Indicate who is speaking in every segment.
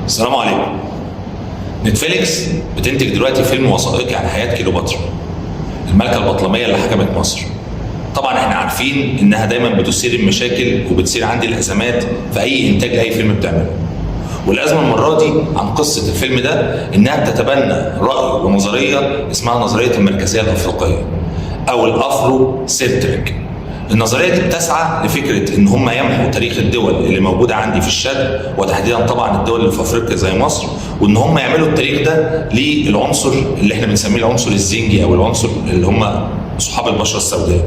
Speaker 1: السلام عليكم. نتفليكس بتنتج دلوقتي فيلم وثائقي عن حياة كليوباترا الملكة البطلمية اللي حكمت مصر. طبعا احنا عارفين انها دايما بتثير المشاكل وبتصير عندي الازمات في اي انتاج لاي فيلم بتعمله. والازمه المره دي عن قصه الفيلم ده انها بتتبنى راي ونظريه اسمها نظريه المركزيه الافريقيه او الافرو سنتريك. النظريه دي بتسعى لفكره ان هم يمحوا تاريخ الدول اللي موجوده عندي في الشرق، وتحديدا طبعا الدول اللي في افريقيا زي مصر، وان هم يعملوا التاريخ ده للعنصر اللي احنا بنسميه العنصر الزنجي او العنصر اللي هم صحاب البشره السوداء.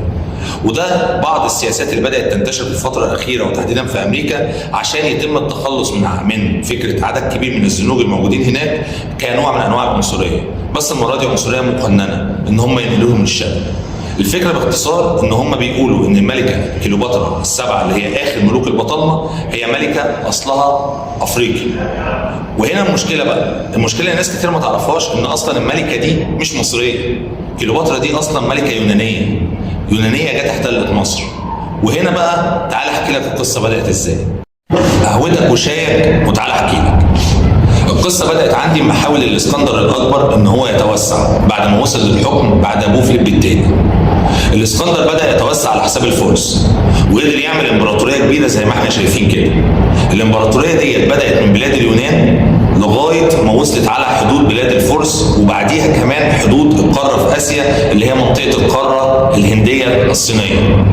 Speaker 1: وده بعض السياسات اللي بدات تنتشر في الفتره الاخيره وتحديدا في امريكا عشان يتم التخلص من فكره عدد كبير من الزنوج الموجودين هناك كنوع من انواع العنصريه، بس المره دي عنصريه مقننه ان هم ينقلوهم من الشرق. الفكره باختصار ان هم بيقولوا ان الملكه كليوباترا السبعه اللي هي اخر ملوك البطالمه هي ملكه اصلها افريقي. وهنا المشكله بقى، المشكله الناس كتير ما تعرفهاش ان اصلا الملكه دي مش مصريه. كليوباترا دي اصلا ملكه يونانيه جت احتلت مصر. وهنا بقى تعالى احكي لك القصه بدات ازاي. قهوتك وشايك وتعالى احكي لك. القصه بدات عندي لما حاول الاسكندر الاكبر ان هو يتوسع بعد ما وصل للحكم بعد ابوه فيليب الثاني. الاسكندر بدا يتوسع على حساب الفرس وقدر يعمل امبراطوريه كبيره زي ما احنا شايفين كده. الامبراطوريه ديت بدات من بلاد اليونان لغايه ما وصلت على حدود بلاد الفرس، وبعديها كمان حدود القاره في اسيا اللي هي منطقه القاره الهنديه الصينيه.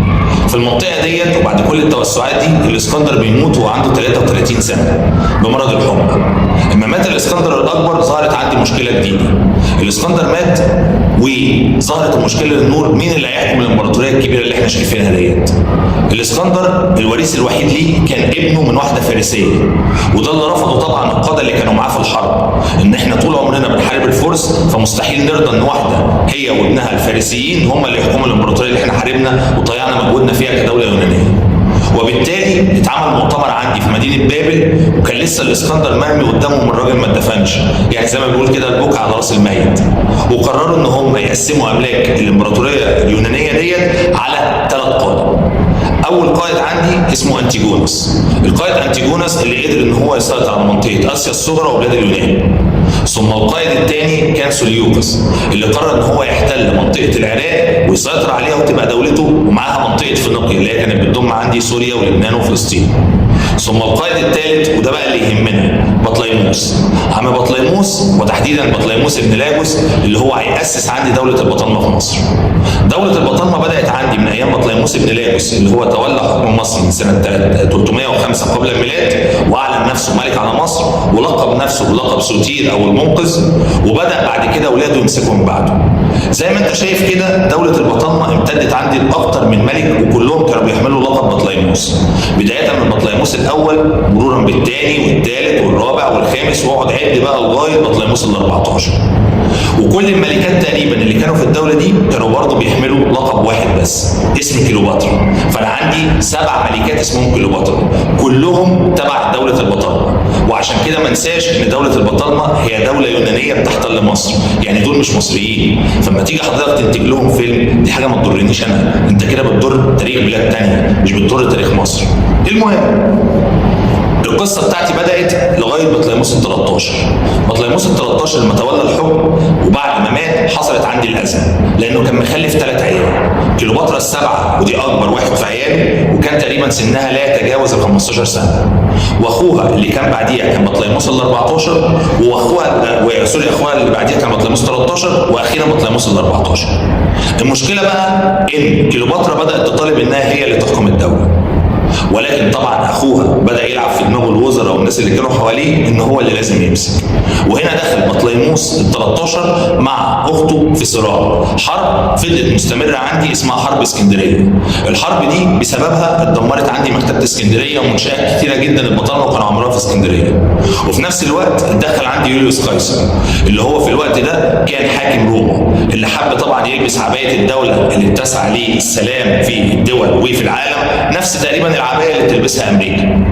Speaker 1: في المنطقه ديت وبعد كل التوسعات دي الاسكندر بيموت وهو عنده 33 سنه بمرض الحمى. لما مات الاسكندر الاكبر ظهرت عندي مشكله جديده. الاسكندر مات وظهرت المشكله للنور، مين اللي هيحكم الامبراطوريه الكبيره اللي احنا شايفينها ديت؟ الاسكندر الوريث الوحيد ليه كان ابنه من واحده فارسيه، وده اللي رفضه طبعا القاده اللي كانوا معاه في الحرب، ان احنا طول عمرنا بنحارب الفرس فمستحيل نرضى ان واحده هي وابنها الفارسيين هم اللي يحكموا الامبراطوريه اللي احنا حاربنا وضيعنا مجهودنا فيها كدوله يونانيه. وبالتالي اتعمل مؤتمر عندي في مدينه بابل، وكان لسه الاسكندر مرمي قدامهم الراجل ما اتدفنش، يعني زي ما بيقول كده البكا على راس الميت. وقرروا ان هم يقسموا املاك الامبراطوريه اليونانيه ديت على 3 قاده. اول قائد عندي اسمه انتيجونس. القائد انتيجونس اللي قدر ان هو يسيطر على منطقه اسيا الصغرى وبلاد اليونان. ثم القائد الثاني كان سوليوكس اللي قرر ان هو يحتل منطقه العراق ويسيطر عليها وتبقى دولته ومعاها منطقه فينيقيا اللي هي كانت بتضم عندي سوريا ولبنان وفلسطين. ثم القائد الثالث وده بقى اللي يهمنا بطليموس. عم بطليموس وتحديدا بطليموس ابن لاجوس اللي هو هيأسس عندي دوله البطالمه في مصر. دوله البطالمه بدات عندي من ايام بطليموس ابن لاجوس اللي هو تولى حكم مصر من سنه 305 قبل الميلاد، واعلن نفسه ملك على مصر ولقب نفسه بلقب سوتير او المنقذ، وبدا بعد كده اولاده يمسكوا من بعده. زي ما انت شايف كده دوله البطالمه امتدت عندي لاكثر من ملك وكلهم كانوا بيحملوا لقب بطليموس، بدايه من بطليموس الاول مرورا بالثاني والثالث والرابع والخامس، واقعد عد بقى لغايه بطليموس ال 14. وكل الملكات تقريبا اللي كانوا في الدوله دي كانوا برضه بيحملوا لقب واحد بس اسم كليوباترا. فانا عندي 7 ملكات اسمهم كليوباترا كلهم تبع دوله البطالمه. وعشان كده ما ننساش ان دوله البطالمه هي دوله يونانيه بتحتل مصر، يعني دول مش مصريين. فلما تيجي حضرتك تنتج لهم فيلم دي حاجه ما تضرنيش انا، انت كده بتضر تاريخ بلاد تانيه مش بتضر تاريخ مصر. المهم القصه بتاعتي بدات لغايه بطليموس ال 13. بطليموس ال 13 لما تولى الحكم وبعد ما مات حصلت عندي الازمه لانه كان مخلف 3 عيال. كليوباترا السبعه ودي اكبر واحد في عياله وكان تقريبا سنها لا يتجاوز ال 15 سنه. واخوها اللي كان بعديها كان بطليموس ال 14 اخوها اللي بعديها كان بطليموس 13 واخيرا بطليموس ال 14. المشكله بقى ان كليوباترا بدات تطالب انها هي اللي تحكم الدوله، ولكن طبعا اخوها بدا يلعب في دماغ الوزراء والناس اللي كانوا حواليه ان هو اللي لازم يمسك. وهنا دخل بطليموس ال 13 مع اخته في صراع، حرب فضلت مستمره عندي اسمها حرب اسكندريه. الحرب دي بسببها اتدمرت عندي مكتبه اسكندريه ومنشات كثيره جدا البطالمه وكانوا عمرها في اسكندريه. وفي نفس الوقت اتدخل عندي يوليوس قيصر اللي هو في الوقت ده كان حاكم روما، اللي حب طبعا يلبس عبايه الدوله اللي اتسع ليه السلام في الدول وفي العالم، نفس تقريبا العبايه العبايه اللي بتلبسها امريكا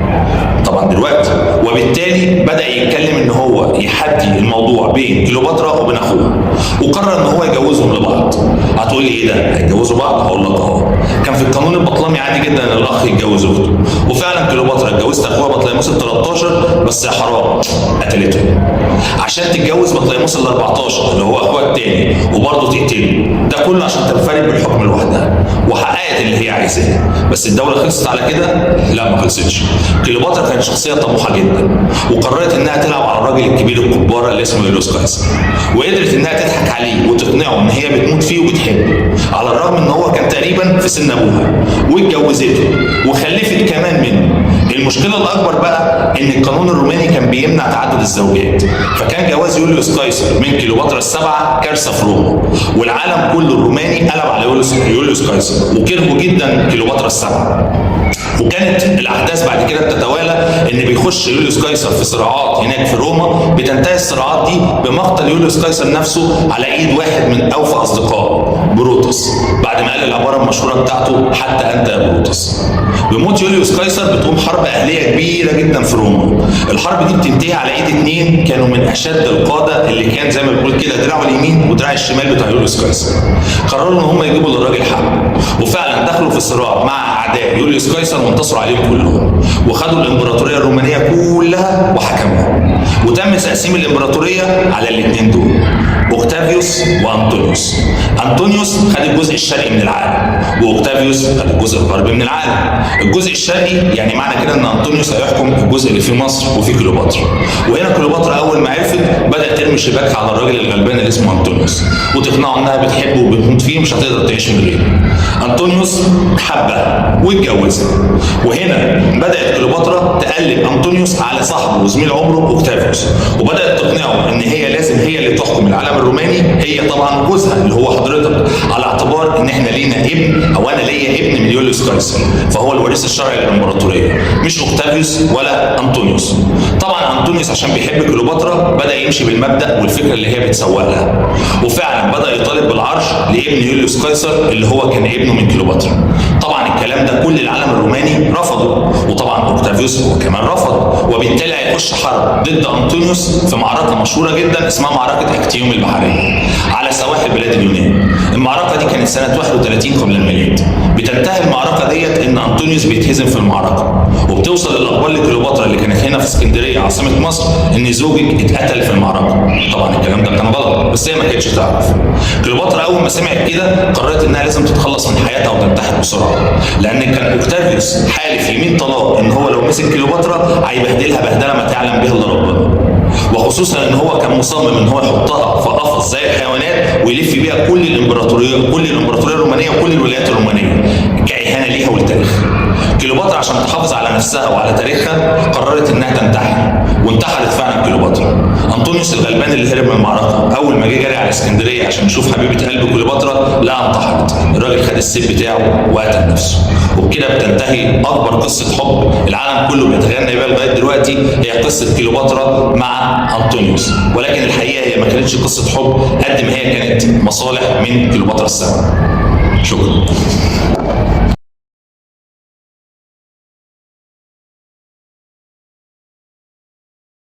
Speaker 1: طبعا دلوقتي، وبالتالي بدا يتكلم ان هو يحدي الموضوع بين كليوباترا وبين اخوها، وقرر ان هو يجوزهم لبعض. هتقول لي ايه ده؟ هيتجوزوا بعض؟ هقول لك كان في القانون البطلمي عادي جدا ان الاخ يتجوز اخته، وفعلا كليوباترا اتجوزت اخوها بطليموس ال 13، بس يا حرام قتلته. عشان تتجوز بطليموس ال 14 اللي هو اخوها الثاني وبرضه تقتله، ده كله عشان تنفرد بالحكم لوحدها، وحققت اللي هي عايزاه. بس الدوله خلصت على كده؟ لا، ما خلصتش. كليوباترا كانت شخصيه طموحه جدا، وقررت انها تلعب على الراجل الكبير الكباره اللي اسمه يوليوس قيصر، وقدرت انها تضحك عليه وتقنعه ان هي بتموت فيه وبتحبه، على الرغم ان هو كان تقريبا في سن ابوها، واتجوزته وخلفت كمان منه. المشكله الاكبر بقى ان القانون الروماني كان بيمنع تعدد الزوجات، فكان جواز يوليوس قيصر من كليوباترا السبعه كارثه في روما، والعالم كله الروماني قلب على يوليوس قيصر وكرهوا جدا كليوباترا السبعه. وكانت الاحداث بعد كده بتتوالى ان بيخش يوليوس قيصر في صراعات هناك في روما، بتنتهي الصراعات دي بمقتل يوليوس قيصر نفسه على ايد واحد من اوفى اصدقائه بروتوس، بعد ما قال العباره المشهوره بتاعته حتى انت يا بروتوس. بموت يوليوس قيصر بتقوم حرب اهليه كبيره جدا في روما. الحرب دي بتنتهي على ايد اثنين كانوا من اشد القاده، اللي كان زي ما بنقول كده دراعه اليمين ودراع الشمال بتاع يوليوس قيصر. قرروا ان هم يجيبوا للراجل حقه، وفعلا دخلوا في صراع مع اعداء يوليوس قيصر وانتصروا عليهم كلهم، وخدوا الامبراطوريه الرومانيه كلها وحكموها. وتم تقسيم الامبراطوريه على الاثنين دول، اوكتافيوس وانطونيوس. انطونيوس خد الجزء الشرقي من العالم، واوكتافيوس خد الجزء الغربي من العالم. الجزء الشرقي يعني معنى كده ان انطونيوس هيحكم الجزء اللي فيه مصر وفيه كليوباترا. وهنا كليوباترا اول ما عرفت بدات ترمي شباكها على الراجل الغلبان اللي اسمه انطونيوس، وتقنعه انها بتحبه وبتموت فيه، مش هتقدر تعيش من غيره. انطونيوس حبها واتجوزها، وهنا بدات كليوباترا تقلب انطونيوس على صاحبه وزميل عمره اوكتافيوس، وبدات تقنعه ان هي لازم هي اللي تحكم العالم الروماني، هي طبعا جوزها اللي هو حضرتك، على اعتبار ان احنا لينا ابن، او انا ليا ابن من يوليوس قيصر، فهو الوريث الشرعي للامبراطوريه، مش اوكتافيوس ولا انطونيوس. طبعا انطونيوس عشان بيحب كليوباترا بدا يمشي بالمبدا والفكره اللي هي بتسوق لها، وفعلا بدا يطالب بالعرش لابن يوليوس قيصر اللي هو كان ابنه من كليوباترا. طبعا الكلام ده كل العالم الروماني رفضه، وطبعا اوكتافيوس هو كمان رفض، وبالتالي هيخش حرب ضد انطونيوس في معركه مشهوره جدا اسمها معركه اكتيوم البحريه على سواحل بلاد اليونان. المعركه دي كانت سنه 31 قبل الميلاد. بتنتهي المعركه ديت ان انطونيوس بيتهزم في المعركه، وبتوصل الاخبار لكليوباترا اللي كانت هنا في اسكندريه عاصمه مصر ان زوجك اتقتل في المعركه. طبعا الكلام ده كان غلط، بس هي ما كانتش تعرف. كليوباترا اول ما سمعت كده قررت انها لازم تتخلص من حياتها وتنتحر بسرعه، لان كان اوكتافيوس حالف يمين طلاق ان هو لو مسك كليوباترا هيبهدلها بهدله ما تعلم بها الا ربنا، وخصوصا ان هو كان مصمم ان هو يحطها في قفص زي الحيوانات ويلف بيها كل الامبراطوريه الرومانيه وكل الولايات الرومانيه كاهانه ليها ولتاريخها. كليوباترا عشان تحافظ على نفسها وعلى تاريخها قررت انها تنتحر، وانتحرت فعلا كليوباترا. انطونيوس الغلبان اللي هرب من المعركه اول ما جه جري على اسكندريه عشان يشوف حبيبه قلب كليوباترا لا انتحرت، الراجل خد السيف بتاعه وقتل نفسه. وبكده بتنتهي اكبر قصه حب العالم كله بيتغنى بيها لغايه دلوقتي، هي قصه كليوباترا مع انطونيوس. ولكن الحقيقه هي ما كانتش قصه حب قد ما هي كانت مصالح من كليوباترا السبعه. شكرا.